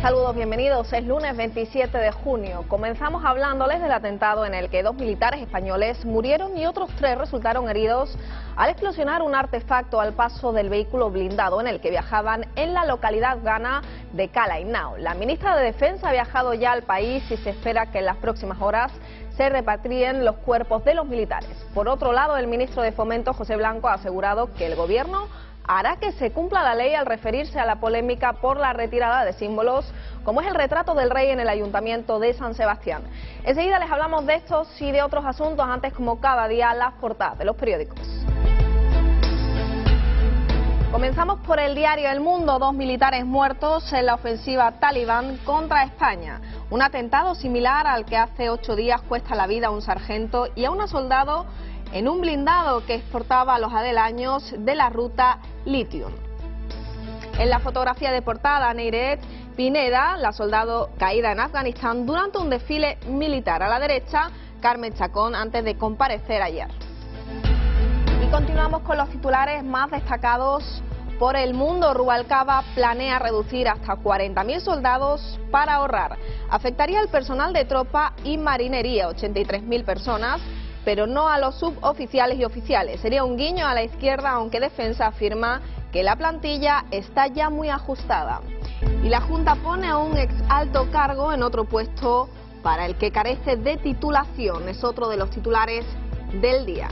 Saludos, bienvenidos. Es lunes 27 de junio. Comenzamos hablándoles del atentado en el que 2 militares españoles murieron y otros 3 resultaron heridos al explosionar un artefacto al paso del vehículo blindado en el que viajaban en la localidad afgana de Cala Innao. La ministra de Defensa ha viajado ya al país y se espera que en las próximas horas se repatrien los cuerpos de los militares. Por otro lado, el ministro de Fomento, José Blanco, ha asegurado que el gobierno hará que se cumpla la ley al referirse a la polémica por la retirada de símbolos como es el retrato del rey en el Ayuntamiento de San Sebastián. Enseguida les hablamos de estos y de otros asuntos, antes como cada día las portadas de los periódicos. Comenzamos por el diario El Mundo. 2 militares muertos en la ofensiva talibán contra España. Un atentado similar al que hace 8 días cuesta la vida a un sargento y a una soldado en un blindado que exportaba los aledaños de la ruta Litium. En la fotografía de portada, Neiret Pineda, la soldado caída en Afganistán durante un desfile militar. A la derecha, Carmen Chacón, antes de comparecer ayer. Y continuamos con los titulares más destacados por El Mundo. Rubalcaba planea reducir hasta 40.000 soldados para ahorrar. Afectaría al personal de tropa y marinería, 83.000 personas, pero no a los suboficiales y oficiales. Sería un guiño a la izquierda, aunque Defensa afirma que la plantilla está ya muy ajustada. Y la Junta pone a un ex alto cargo en otro puesto para el que carece de titulación. Es otro de los titulares del día.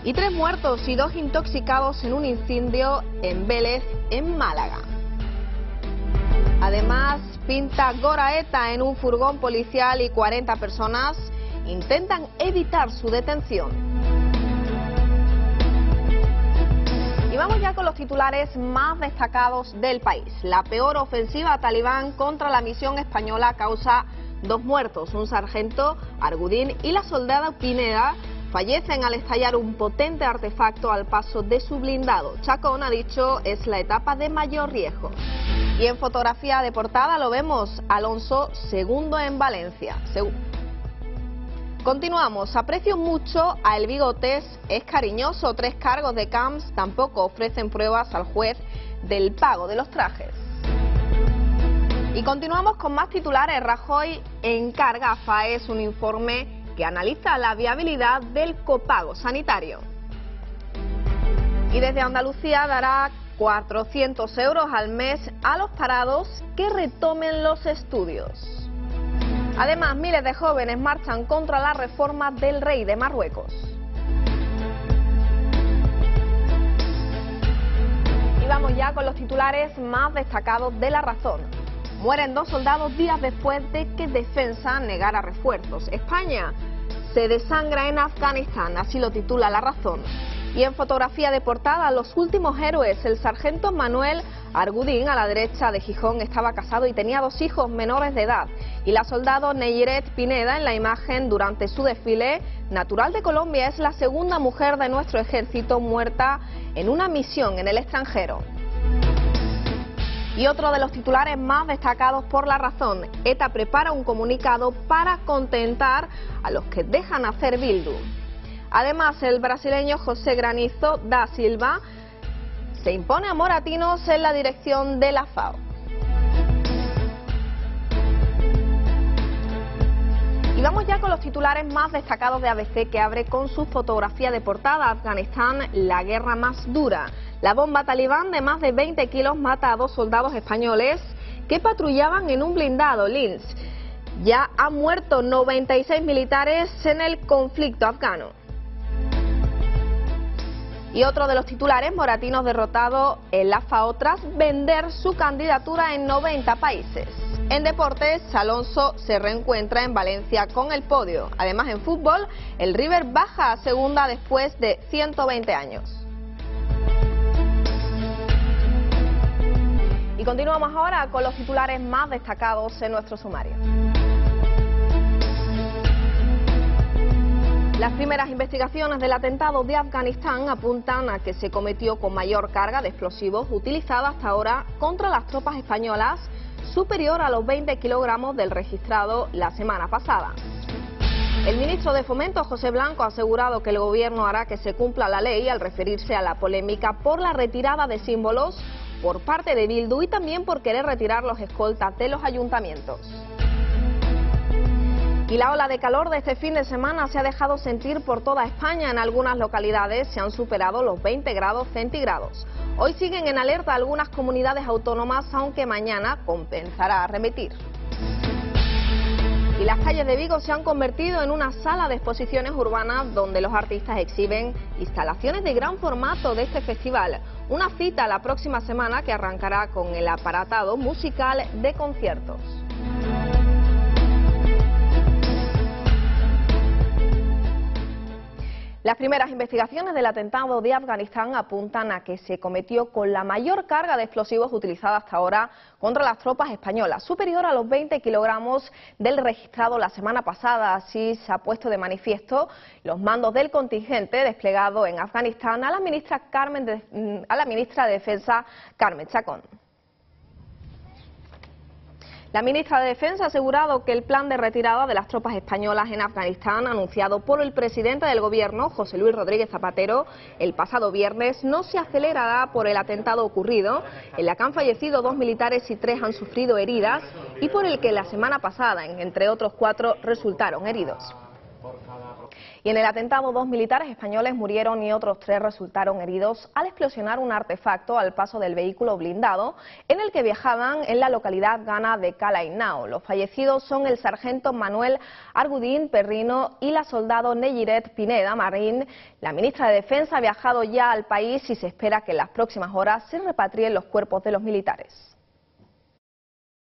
Y 3 muertos y 2 intoxicados en un incendio en Vélez, en Málaga. Además, pinta Goraeta en un furgón policial y 40 personas intentan evitar su detención. Y vamos ya con los titulares más destacados del país. La peor ofensiva talibán contra la misión española causa 2 muertos. Un sargento, Argudín, y la soldada Pineda fallecen al estallar un potente artefacto al paso de su blindado. Chacón ha dicho es la etapa de mayor riesgo. Y en fotografía de portada lo vemos, Alonso segundo en Valencia. Continuamos. Aprecio mucho a El Bigotes, es cariñoso. 3 cargos de Camps tampoco ofrecen pruebas al juez del pago de los trajes. Y continuamos con más titulares. Rajoy encarga a FAES un informe que analiza la viabilidad del copago sanitario. Y desde Andalucía dará 400 euros al mes a los parados que retomen los estudios. Además, miles de jóvenes marchan contra la reforma del rey de Marruecos. Y vamos ya con los titulares más destacados de La Razón. Mueren 2 soldados días después de que Defensa negara refuerzos. España se desangra en Afganistán, así lo titula La Razón. Y en fotografía de portada, los últimos héroes. El sargento Manuel Argudín, a la derecha de Gijón, estaba casado y tenía 2 hijos menores de edad. Y la soldado Neiret Pineda, en la imagen durante su desfile, natural de Colombia, es la segunda mujer de nuestro ejército muerta en una misión en el extranjero. Y otro de los titulares más destacados por La Razón. ETA prepara un comunicado para contentar a los que dejan hacer Bildu. Además, el brasileño José Granizo da Silva se impone a Moratinos en la dirección de la FAO. Y vamos ya con los titulares más destacados de ABC, que abre con su fotografía de portada. Afganistán, la guerra más dura. La bomba talibán de más de 20 kilos mata a 2 soldados españoles que patrullaban en un blindado. Linz. Ya han muerto 96 militares en el conflicto afgano. Y otro de los titulares, Moratinos derrotado en la FAO tras vender su candidatura en 90 países. En deportes, Alonso se reencuentra en Valencia con el podio. Además, en fútbol, el River baja a segunda después de 120 años. Y continuamos ahora con los titulares más destacados en nuestro sumario. Las primeras investigaciones del atentado de Afganistán apuntan a que se cometió con mayor carga de explosivos utilizada hasta ahora contra las tropas españolas, superior a los 20 kilogramos del registrado la semana pasada. El ministro de Fomento, José Blanco, ha asegurado que el gobierno hará que se cumpla la ley al referirse a la polémica por la retirada de símbolos por parte de Bildu y también por querer retirar los escoltas de los ayuntamientos. Y la ola de calor de este fin de semana se ha dejado sentir por toda España. En algunas localidades se han superado los 20 grados centígrados. Hoy siguen en alerta algunas comunidades autónomas, aunque mañana compensará a remitir. Y las calles de Vigo se han convertido en una sala de exposiciones urbanas donde los artistas exhiben instalaciones de gran formato de este festival. Una cita la próxima semana que arrancará con el aparatado musical de conciertos. Las primeras investigaciones del atentado de Afganistán apuntan a que se cometió con la mayor carga de explosivos utilizada hasta ahora contra las tropas españolas, superior a los 20 kilogramos del registrado la semana pasada. Así se ha puesto de manifiesto los mandos del contingente desplegado en Afganistán a la ministra de Defensa, Carmen Chacón. La ministra de Defensa ha asegurado que el plan de retirada de las tropas españolas en Afganistán, anunciado por el presidente del gobierno, José Luis Rodríguez Zapatero, el pasado viernes, no se acelerará por el atentado ocurrido, en la que han fallecido 2 militares y 3 han sufrido heridas, y por el que la semana pasada, entre otros 4, resultaron heridos. Y en el atentado 2 militares españoles murieron y otros 3 resultaron heridos al explosionar un artefacto al paso del vehículo blindado en el que viajaban en la localidad gana de Cala Innao. Los fallecidos son el sargento Manuel Argudín Perrino y la soldado Neyiret Pineda Marín. La ministra de Defensa ha viajado ya al país y se espera que en las próximas horas se repatrien los cuerpos de los militares.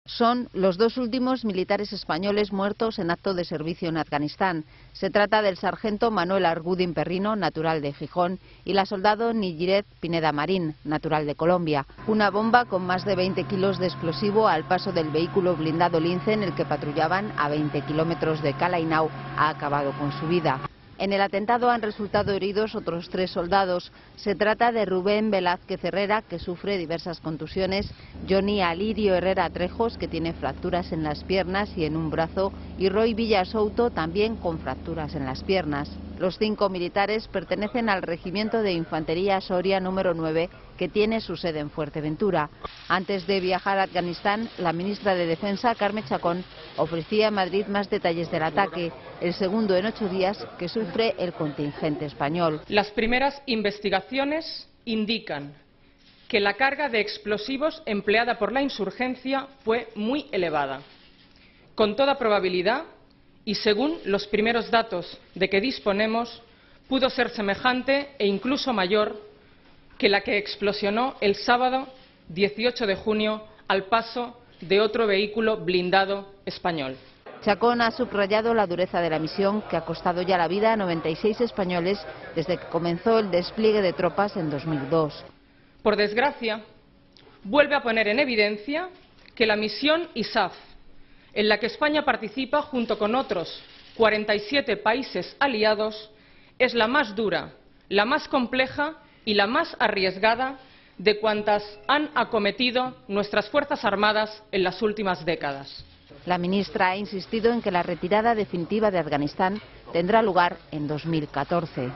Son los 2 últimos militares españoles muertos en acto de servicio en Afganistán. Se trata del sargento Manuel Argudín Perrino, natural de Gijón, y la soldado Neyiret Pineda Marín, natural de Colombia. Una bomba con más de 20 kilos de explosivo al paso del vehículo blindado Lince en el que patrullaban a 20 kilómetros de Cala Innao ha acabado con su vida. En el atentado han resultado heridos otros 3 soldados. Se trata de Rubén Velázquez Herrera, que sufre diversas contusiones, Johnny Alirio Herrera Trejos, que tiene fracturas en las piernas y en un brazo, y Roy Villasouto, también con fracturas en las piernas. Los 5 militares pertenecen al Regimiento de Infantería Soria número 9, que tiene su sede en Fuerteventura. Antes de viajar a Afganistán, la ministra de Defensa, Carmen Chacón, ofrecía a Madrid más detalles del ataque, el segundo en 8 días que sufre el contingente español. Las primeras investigaciones indican que la carga de explosivos empleada por la insurgencia fue muy elevada. Con toda probabilidad, y según los primeros datos de que disponemos, pudo ser semejante e incluso mayor que la que explosionó el sábado 18 de junio al paso de otro vehículo blindado español. Chacón ha subrayado la dureza de la misión, que ha costado ya la vida a 96 españoles desde que comenzó el despliegue de tropas en 2002. Por desgracia, vuelve a poner en evidencia que la misión ISAF, en la que España participa junto con otros 47 países aliados, es la más dura, la más compleja y la más arriesgada de cuantas han acometido nuestras Fuerzas Armadas en las últimas décadas. La ministra ha insistido en que la retirada definitiva de Afganistán tendrá lugar en 2014.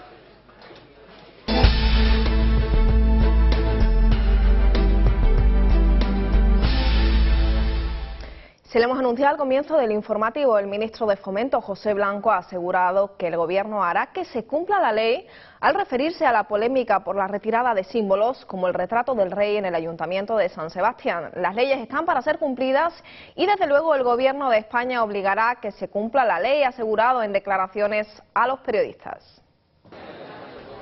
Se lo hemos anunciado al comienzo del informativo. El ministro de Fomento, José Blanco, ha asegurado que el Gobierno hará que se cumpla la ley al referirse a la polémica por la retirada de símbolos como el retrato del rey en el Ayuntamiento de San Sebastián. Las leyes están para ser cumplidas y desde luego el Gobierno de España obligará a que se cumpla la ley, ha asegurado en declaraciones a los periodistas.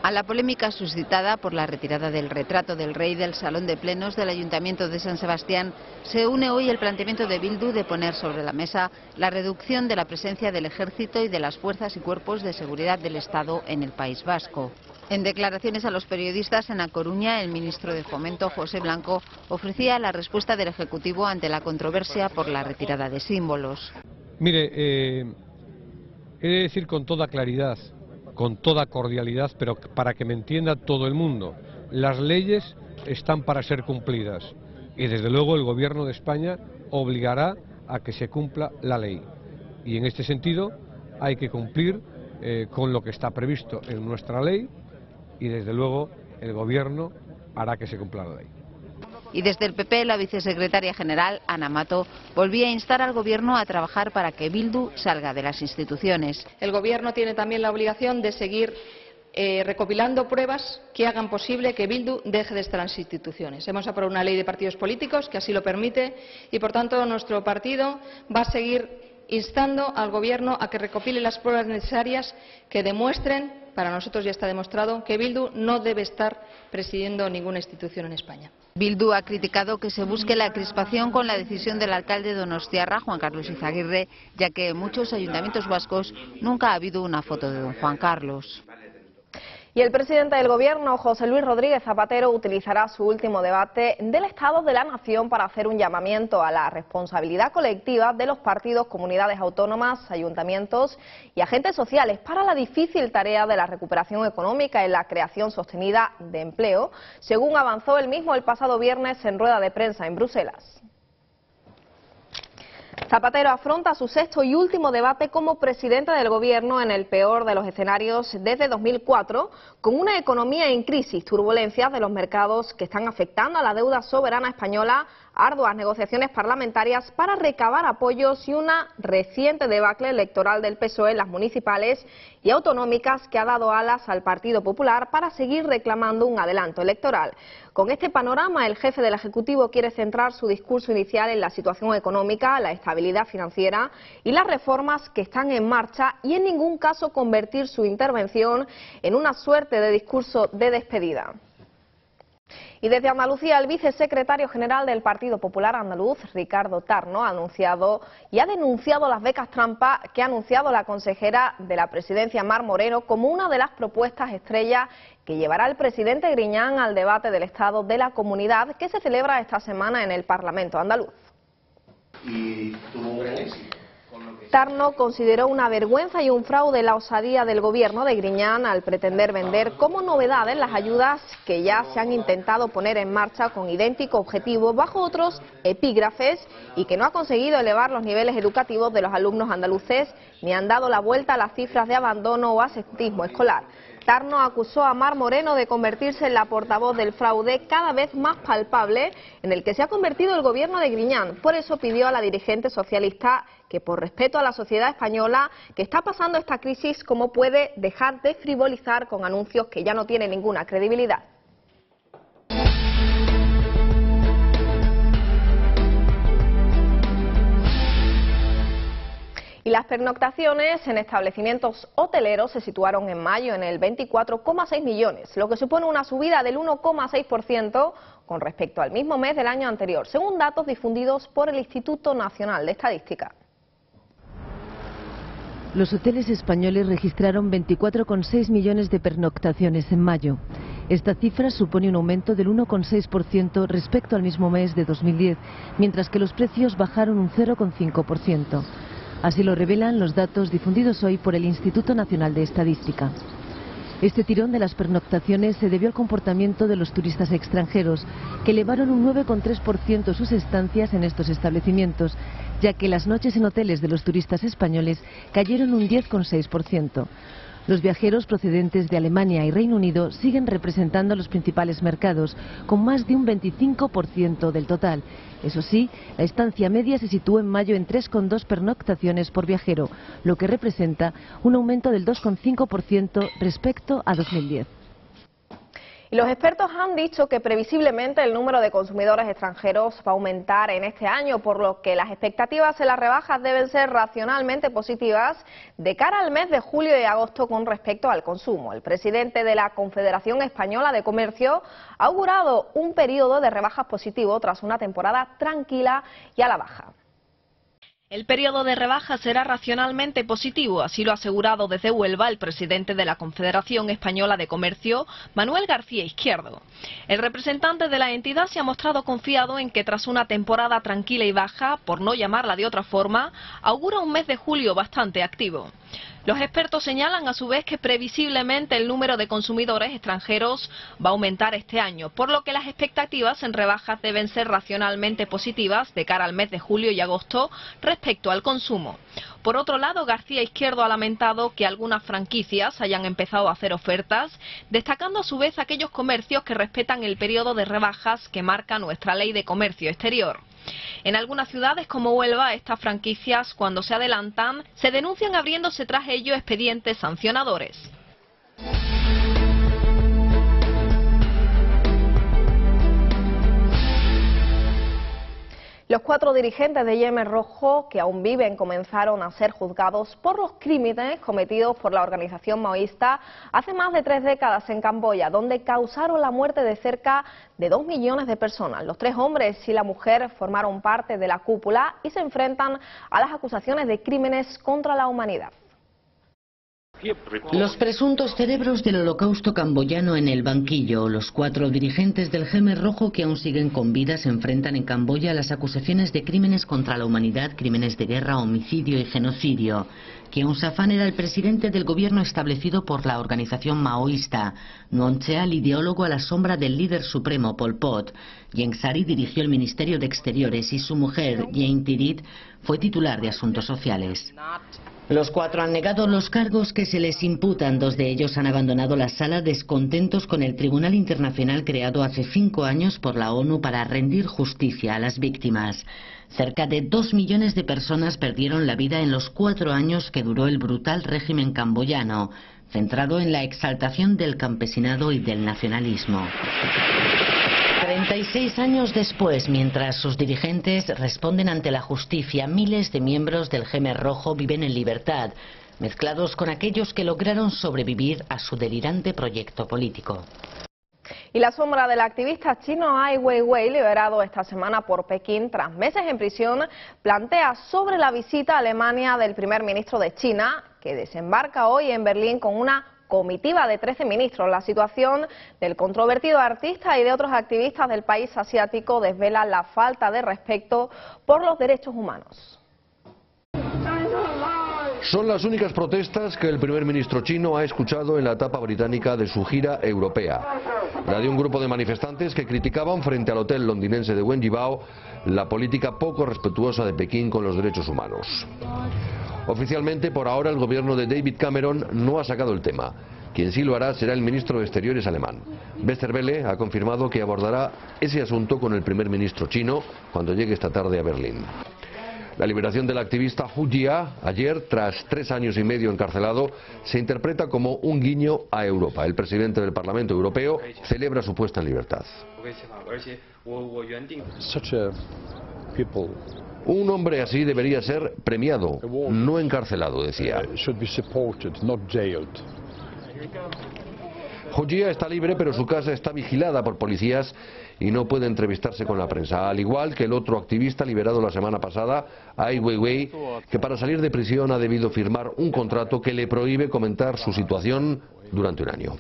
A la polémica suscitada por la retirada del retrato del rey del Salón de Plenos del Ayuntamiento de San Sebastián se une hoy el planteamiento de Bildu de poner sobre la mesa la reducción de la presencia del Ejército y de las fuerzas y cuerpos de seguridad del Estado en el País Vasco. En declaraciones a los periodistas en A Coruña, el ministro de Fomento, José Blanco, ofrecía la respuesta del Ejecutivo ante la controversia por la retirada de símbolos. Mire, he de decir con toda claridad, con toda cordialidad, pero para que me entienda todo el mundo, las leyes están para ser cumplidas y desde luego el Gobierno de España obligará a que se cumpla la ley. Y en este sentido hay que cumplir con lo que está previsto en nuestra ley y desde luego el Gobierno hará que se cumpla la ley. Y desde el PP, la vicesecretaria general, Ana Mato, volvía a instar al Gobierno a trabajar para que Bildu salga de las instituciones. El Gobierno tiene también la obligación de seguir recopilando pruebas que hagan posible que Bildu deje de estar en las instituciones. Hemos aprobado una ley de partidos políticos que así lo permite y, por tanto, nuestro partido va a seguir instando al Gobierno a que recopile las pruebas necesarias que demuestren, para nosotros ya está demostrado, que Bildu no debe estar presidiendo ninguna institución en España. Bildu ha criticado que se busque la crispación con la decisión del alcalde de Donostiarra, Juan Carlos Izaguirre, ya que en muchos ayuntamientos vascos nunca ha habido una foto de don Juan Carlos. Y el presidente del Gobierno, José Luis Rodríguez Zapatero, utilizará su último debate del Estado de la Nación para hacer un llamamiento a la responsabilidad colectiva de los partidos, comunidades autónomas, ayuntamientos y agentes sociales para la difícil tarea de la recuperación económica y la creación sostenida de empleo, según avanzó él mismo el pasado viernes en rueda de prensa en Bruselas. Zapatero afronta su sexto y último debate como presidente del Gobierno en el peor de los escenarios desde 2004, con una economía en crisis, turbulencias de los mercados que están afectando a la deuda soberana española, arduas negociaciones parlamentarias para recabar apoyos y una reciente debacle electoral del PSOE en las municipales y autonómicas que ha dado alas al Partido Popular para seguir reclamando un adelanto electoral. Con este panorama, el jefe del Ejecutivo quiere centrar su discurso inicial en la situación económica, la estabilidad financiera y las reformas que están en marcha y en ningún caso convertir su intervención en una suerte de discurso de despedida. Y desde Andalucía, el vicesecretario general del Partido Popular Andaluz, Ricardo Tarno, ha denunciado las becas trampa que ha anunciado la consejera de la Presidencia, Mar Moreno, como una de las propuestas estrella que llevará el presidente Griñán al debate del Estado de la Comunidad que se celebra esta semana en el Parlamento andaluz. Y tuvo un gran éxito. Tarno consideró una vergüenza y un fraude la osadía del gobierno de Griñán al pretender vender como novedades las ayudas que ya se han intentado poner en marcha con idéntico objetivo bajo otros epígrafes y que no ha conseguido elevar los niveles educativos de los alumnos andaluces ni han dado la vuelta a las cifras de abandono o absentismo escolar. Tarno acusó a Mar Moreno de convertirse en la portavoz del fraude cada vez más palpable en el que se ha convertido el gobierno de Griñán. Por eso pidió a la dirigente socialista que, por respeto a la sociedad española que está pasando esta crisis, cómo puede dejar de frivolizar con anuncios que ya no tienen ninguna credibilidad. Y las pernoctaciones en establecimientos hoteleros se situaron en mayo en el 24,6 millones, lo que supone una subida del 1,6% con respecto al mismo mes del año anterior, según datos difundidos por el Instituto Nacional de Estadística. Los hoteles españoles registraron 24,6 millones de pernoctaciones en mayo. Esta cifra supone un aumento del 1,6% respecto al mismo mes de 2010, mientras que los precios bajaron un 0,5%. Así lo revelan los datos difundidos hoy por el Instituto Nacional de Estadística. Este tirón de las pernoctaciones se debió al comportamiento de los turistas extranjeros, que elevaron un 9,3% sus estancias en estos establecimientos, ya que las noches en hoteles de los turistas españoles cayeron un 10,6%. Los viajeros procedentes de Alemania y Reino Unido siguen representando los principales mercados, con más de un 25% del total. Eso sí, la estancia media se situó en mayo en 3,2 pernoctaciones por viajero, lo que representa un aumento del 2,5% respecto a 2010. Y los expertos han dicho que previsiblemente el número de consumidores extranjeros va a aumentar en este año, por lo que las expectativas en las rebajas deben ser racionalmente positivas de cara al mes de julio y agosto con respecto al consumo. El presidente de la Confederación Española de Comercio ha augurado un periodo de rebajas positivo tras una temporada tranquila y a la baja. El periodo de rebaja será racionalmente positivo, así lo ha asegurado desde Huelva el presidente de la Confederación Española de Comercio, Manuel García Izquierdo. El representante de la entidad se ha mostrado confiado en que tras una temporada tranquila y baja, por no llamarla de otra forma, augura un mes de julio bastante activo. Los expertos señalan a su vez que previsiblemente el número de consumidores extranjeros va a aumentar este año, por lo que las expectativas en rebajas deben ser racionalmente positivas de cara al mes de julio y agosto respecto al consumo. Por otro lado, García Izquierdo ha lamentado que algunas franquicias hayan empezado a hacer ofertas, destacando a su vez aquellos comercios que respetan el periodo de rebajas que marca nuestra ley de comercio exterior. En algunas ciudades como Huelva, estas franquicias, cuando se adelantan, se denuncian abriéndose tras ello expedientes sancionadores. Los 4 dirigentes de Khmer Rojo que aún viven comenzaron a ser juzgados por los crímenes cometidos por la organización maoísta hace más de 3 décadas en Camboya, donde causaron la muerte de cerca de 2 millones de personas. Los 3 hombres y la mujer formaron parte de la cúpula y se enfrentan a las acusaciones de crímenes contra la humanidad. Los presuntos cerebros del holocausto camboyano en el banquillo. Los 4 dirigentes del Khmer Rojo que aún siguen con vida se enfrentan en Camboya a las acusaciones de crímenes contra la humanidad, crímenes de guerra, homicidio y genocidio. Khieu Sapham era el presidente del gobierno establecido por la organización maoísta. Nuon Chea, ideólogo a la sombra del líder supremo Pol Pot. Ieng Sary dirigió el Ministerio de Exteriores y su mujer, Ieng Thirith, fue titular de Asuntos Sociales. Los 4 han negado los cargos que se les imputan. 2 de ellos han abandonado la sala descontentos con el Tribunal Internacional creado hace 5 años por la ONU para rendir justicia a las víctimas. Cerca de 2 millones de personas perdieron la vida en los 4 años que duró el brutal régimen camboyano, centrado en la exaltación del campesinado y del nacionalismo. 36 años después, mientras sus dirigentes responden ante la justicia, miles de miembros del Khmer Rojo viven en libertad, mezclados con aquellos que lograron sobrevivir a su delirante proyecto político. Y la sombra del activista chino Ai Weiwei, liberado esta semana por Pekín tras meses en prisión, plantea sobre la visita a Alemania del primer ministro de China, que desembarca hoy en Berlín con una comitiva de 13 ministros. La situación del controvertido artista y de otros activistas del país asiático desvela la falta de respeto por los derechos humanos. Son las únicas protestas que el primer ministro chino ha escuchado en la etapa británica de su gira europea. La de un grupo de manifestantes que criticaban frente al hotel londinense de Wenjibao la política poco respetuosa de Pekín con los derechos humanos. Oficialmente, por ahora, el gobierno de David Cameron no ha sacado el tema. Quien sí lo hará será el ministro de Exteriores alemán. Westerwelle ha confirmado que abordará ese asunto con el primer ministro chino cuando llegue esta tarde a Berlín. La liberación del activista Hu Jia ayer, tras 3 años y medio encarcelado, se interpreta como un guiño a Europa. El presidente del Parlamento Europeo celebra su puesta en libertad. Un hombre así debería ser premiado, no encarcelado, decía. Hu Jia está libre, pero su casa está vigilada por policías y no puede entrevistarse con la prensa, al igual que el otro activista liberado la semana pasada, Ai Weiwei, que para salir de prisión ha debido firmar un contrato que le prohíbe comentar su situación durante un año.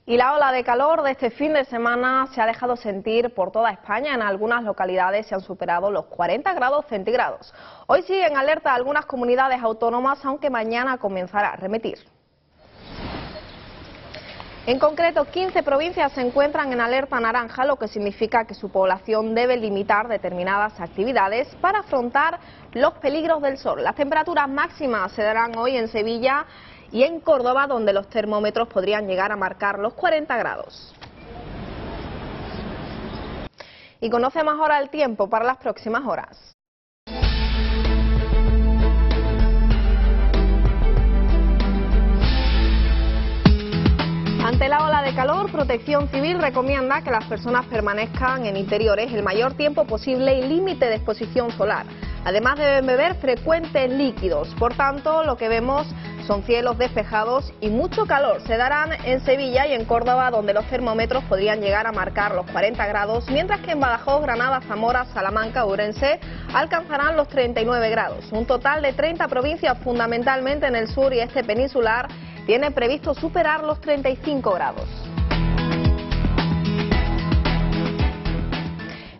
Y la ola de calor de este fin de semana se ha dejado sentir por toda España. En algunas localidades se han superado los 40 grados centígrados. Hoy siguen alerta algunas comunidades autónomas, aunque mañana comenzará a remitir. En concreto, 15 provincias se encuentran en alerta naranja, lo que significa que su población debe limitar determinadas actividades para afrontar los peligros del sol. Las temperaturas máximas se darán hoy en Sevilla y en Córdoba, donde los termómetros podrían llegar a marcar los 40 grados. Y conocemos ahora el tiempo para las próximas horas. Ante la ola de calor, Protección Civil recomienda que las personas permanezcan en interiores el mayor tiempo posible y límite de exposición solar. Además deben beber frecuentes líquidos. Por tanto, lo que vemos son cielos despejados y mucho calor. Se darán en Sevilla y en Córdoba, donde los termómetros podrían llegar a marcar los 40 grados, mientras que en Badajoz, Granada, Zamora, Salamanca, Ourense alcanzarán los 39 grados. Un total de 30 provincias, fundamentalmente en el sur y este peninsular, tiene previsto superar los 35 grados.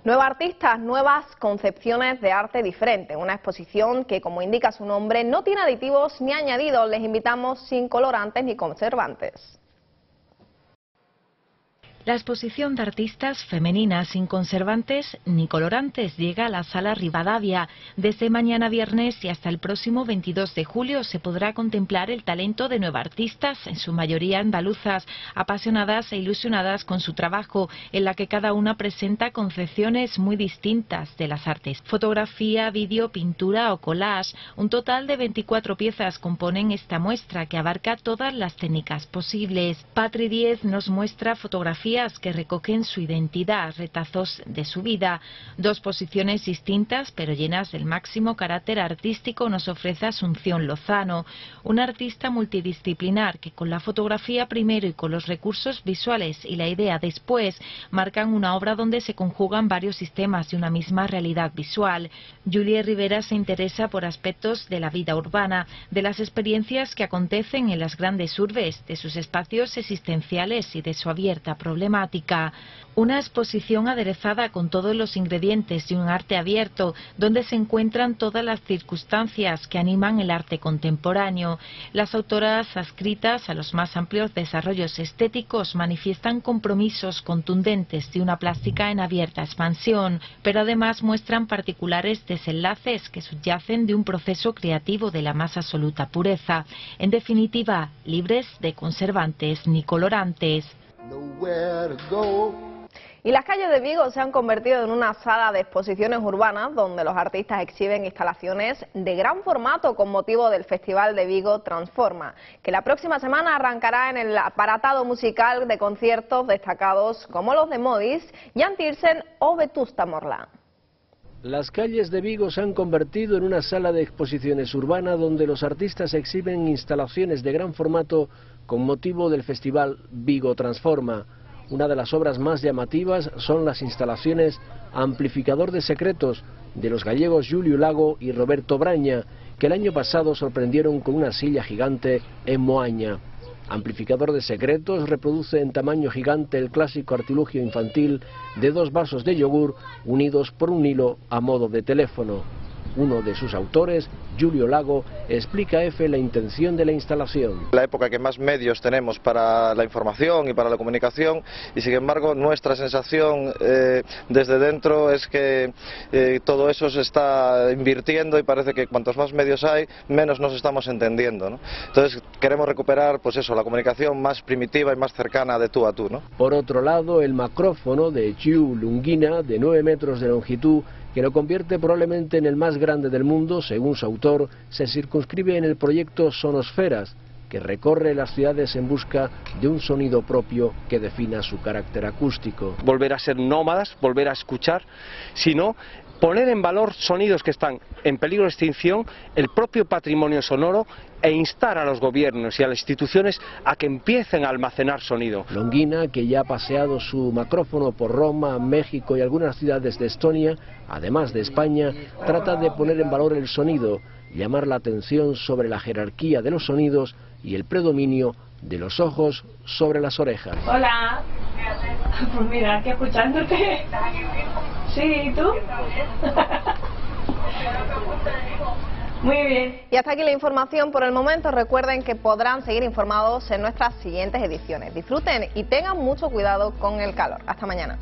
Nuevos artistas, nuevas concepciones de arte diferente. Una exposición que, como indica su nombre, no tiene aditivos ni añadidos. Les invitamos sin colorantes ni conservantes. La exposición de artistas femeninas sin conservantes ni colorantes llega a la Sala Rivadavia. Desde mañana viernes y hasta el próximo 22 de julio se podrá contemplar el talento de nueve artistas, en su mayoría andaluzas, apasionadas e ilusionadas con su trabajo, en la que cada una presenta concepciones muy distintas de las artes. Fotografía, vídeo, pintura o collage. Un total de 24 piezas componen esta muestra, que abarca todas las técnicas posibles. Patri Díez nos muestra fotografías que recogen su identidad, retazos de su vida. Dos posiciones distintas pero llenas del máximo carácter artístico nos ofrece Asunción Lozano, una artista multidisciplinar que con la fotografía primero y con los recursos visuales y la idea después marcan una obra donde se conjugan varios sistemas de una misma realidad visual. Julie Rivera se interesa por aspectos de la vida urbana, de las experiencias que acontecen en las grandes urbes, de sus espacios existenciales y de su abierta problemática. Una exposición aderezada con todos los ingredientes de un arte abierto, donde se encuentran todas las circunstancias que animan el arte contemporáneo. Las autoras, adscritas a los más amplios desarrollos estéticos, manifiestan compromisos contundentes de una plástica en abierta expansión, pero además muestran particulares desenlaces que subyacen de un proceso creativo de la más absoluta pureza. En definitiva, libres de conservantes ni colorantes. Y las calles de Vigo se han convertido en una sala de exposiciones urbanas donde los artistas exhiben instalaciones de gran formato con motivo del Festival de Vigo Transforma, que la próxima semana arrancará en el aparatado musical de conciertos destacados como los de Modis, Jan Tiersen o Vetusta Morla. Las calles de Vigo se han convertido en una sala de exposiciones urbana donde los artistas exhiben instalaciones de gran formato con motivo del Festival Vigo Transforma. Una de las obras más llamativas son las instalaciones Amplificador de Secretos de los gallegos Julio Lago y Roberto Braña, que el año pasado sorprendieron con una silla gigante en Moaña. Amplificador de Secretos reproduce en tamaño gigante el clásico artilugio infantil de dos vasos de yogur unidos por un hilo a modo de teléfono. Uno de sus autores, Julio Lago, explica a EFE la intención de la instalación. La época que más medios tenemos para la información y para la comunicación, y sin embargo nuestra sensación desde dentro es que todo eso se está invirtiendo y parece que cuantos más medios hay, menos nos estamos entendiendo, ¿no? Entonces queremos recuperar pues eso, la comunicación más primitiva y más cercana de tú a tú, ¿no? Por otro lado, el macrófono de Chiu Lunguina, de 9 metros de longitud, que lo convierte probablemente en el más grande del mundo, según su autor, se circunscribe en el proyecto Sonosferas, que recorre las ciudades en busca de un sonido propio que defina su carácter acústico. Volver a ser nómadas, volver a escuchar, sino poner en valor sonidos que están en peligro de extinción, el propio patrimonio sonoro, e instar a los gobiernos y a las instituciones a que empiecen a almacenar sonido. Longuina, que ya ha paseado su macrófono por Roma, México y algunas ciudades de Estonia, además de España, trata de poner en valor el sonido, llamar la atención sobre la jerarquía de los sonidos y el predominio de los ojos sobre las orejas. Hola, pues mira, aquí escuchándote. Sí, ¿y tú? Muy bien. Y hasta aquí la información por el momento. Recuerden que podrán seguir informados en nuestras siguientes ediciones. Disfruten y tengan mucho cuidado con el calor. Hasta mañana.